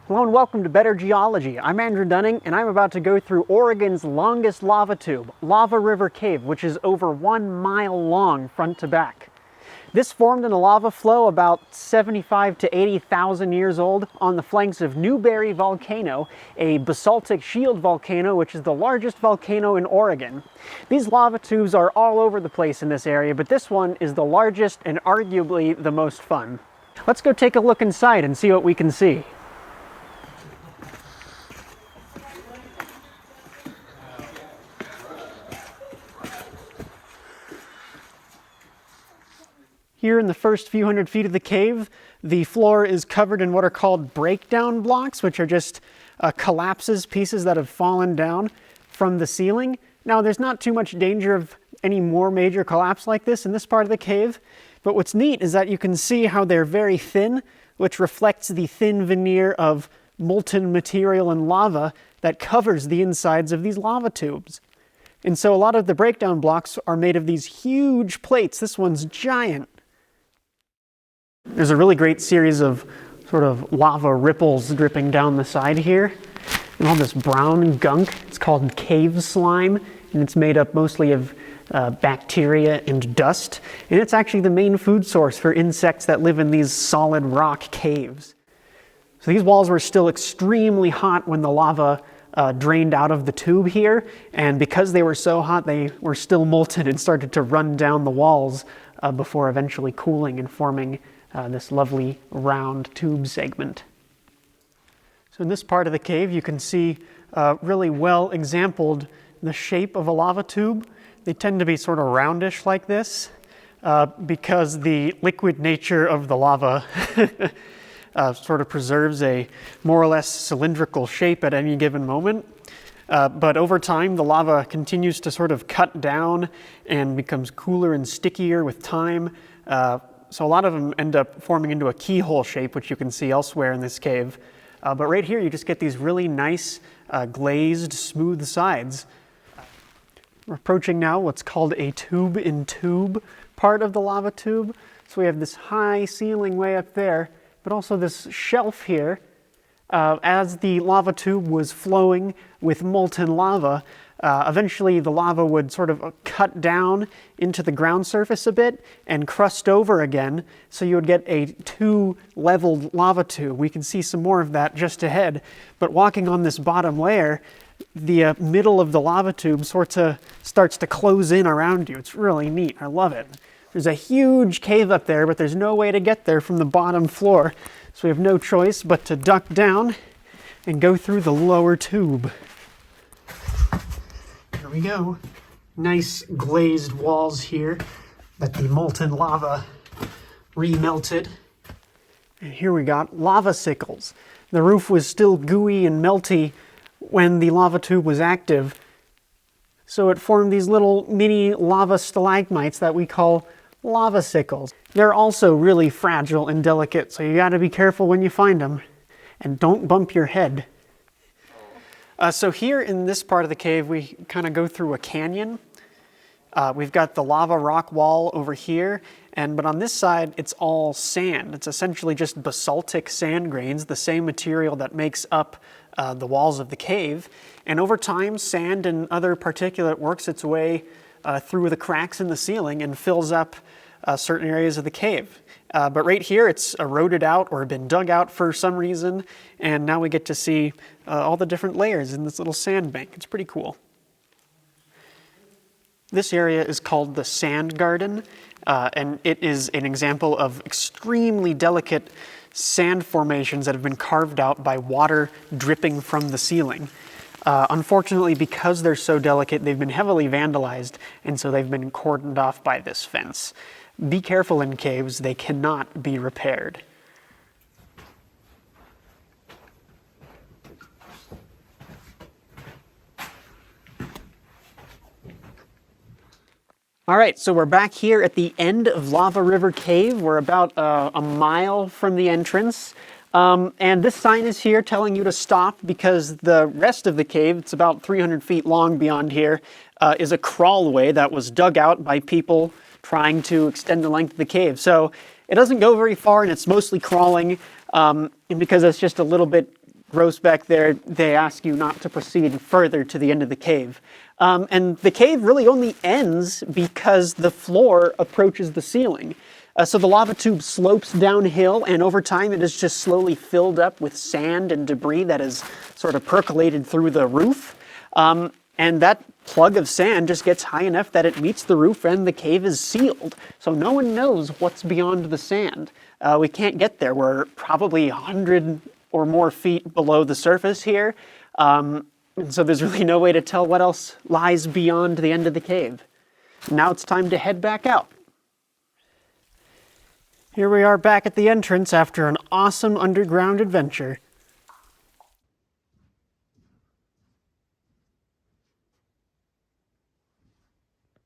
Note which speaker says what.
Speaker 1: Hello and welcome to Better Geology. I'm Andrew Dunning and I'm about to go through Oregon's longest lava tube, Lava River Cave, which is over 1 mile long front to back. This formed in a lava flow about 75 to 80,000 years old on the flanks of Newberry Volcano, a basaltic shield volcano which is the largest volcano in Oregon. These lava tubes are all over the place in this area, but this one is the largest and arguably the most fun. Let's go take a look inside and see what we can see. Here in the first few hundred feet of the cave, the floor is covered in what are called breakdown blocks, which are just collapses, pieces that have fallen down from the ceiling. Now, there's not too much danger of any more major collapse like this in this part of the cave, but what's neat is that you can see how they're very thin, which reflects the thin veneer of molten material and lava that covers the insides of these lava tubes. And so a lot of the breakdown blocks are made of these huge plates. This one's giant. There's a really great series of sort of lava ripples dripping down the side here. And all this brown gunk, it's called cave slime, and it's made up mostly of bacteria and dust. And it's actually the main food source for insects that live in these solid rock caves. So these walls were still extremely hot when the lava drained out of the tube here, and because they were so hot, they were still molten and started to run down the walls before eventually cooling and forming this lovely round tube segment. So in this part of the cave, you can see really well exampled the shape of a lava tube. They tend to be sort of roundish like this because the liquid nature of the lava sort of preserves a more or less cylindrical shape at any given moment. But over time, the lava continues to sort of cut down and becomes cooler and stickier with time. So a lot of them end up forming into a keyhole shape, which you can see elsewhere in this cave. But right here, you just get these really nice glazed, smooth sides. We're approaching now what's called a tube-in-tube part of the lava tube. So we have this high ceiling way up there, but also this shelf here. As the lava tube was flowing with molten lava, eventually the lava would sort of cut down into the ground surface a bit and crust over again, so you would get a two-leveled lava tube. We can see some more of that just ahead, but walking on this bottom layer, the middle of the lava tube sort of starts to close in around you. It's really neat. I love it. There's a huge cave up there, but there's no way to get there from the bottom floor, so we have no choice but to duck down and go through the lower tube. Here we go. Nice glazed walls here that the molten lava remelted. And here we got lava sickles. The roof was still gooey and melty when the lava tube was active, so it formed these little mini lava stalagmites that we call lava sickles. They're also really fragile and delicate, so you gotta be careful when you find them. And don't bump your head. So here in this part of the cave, we kind of go through a canyon. We've got the lava rock wall over here, but on this side, it's all sand. It's essentially just basaltic sand grains, the same material that makes up the walls of the cave. And over time, sand and other particulate works its way through the cracks in the ceiling and fills up certain areas of the cave. But right here, it's eroded out or been dug out for some reason, and now we get to see all the different layers in this little sand bank. It's pretty cool. This area is called the Sand Garden, and it is an example of extremely delicate sand formations that have been carved out by water dripping from the ceiling. Unfortunately, because they're so delicate, they've been heavily vandalized, and so they've been cordoned off by this fence. Be careful in caves, they cannot be repaired. All right, so we're back here at the end of Lava River Cave. We're about a mile from the entrance. And this sign is here telling you to stop because the rest of the cave, it's about 300 feet long beyond here, is a crawlway that was dug out by people trying to extend the length of the cave. So it doesn't go very far and it's mostly crawling, and because it's just a little bit gross back there, they ask you not to proceed further to the end of the cave. And the cave really only ends because the floor approaches the ceiling. So the lava tube slopes downhill, and over time it is just slowly filled up with sand and debris that is sort of percolated through the roof. And that plug of sand just gets high enough that it meets the roof and the cave is sealed. So no one knows what's beyond the sand. We can't get there. We're probably 100 or more feet below the surface here. And so there's really no way to tell what else lies beyond the end of the cave. Now it's time to head back out. Here we are back at the entrance after an awesome underground adventure.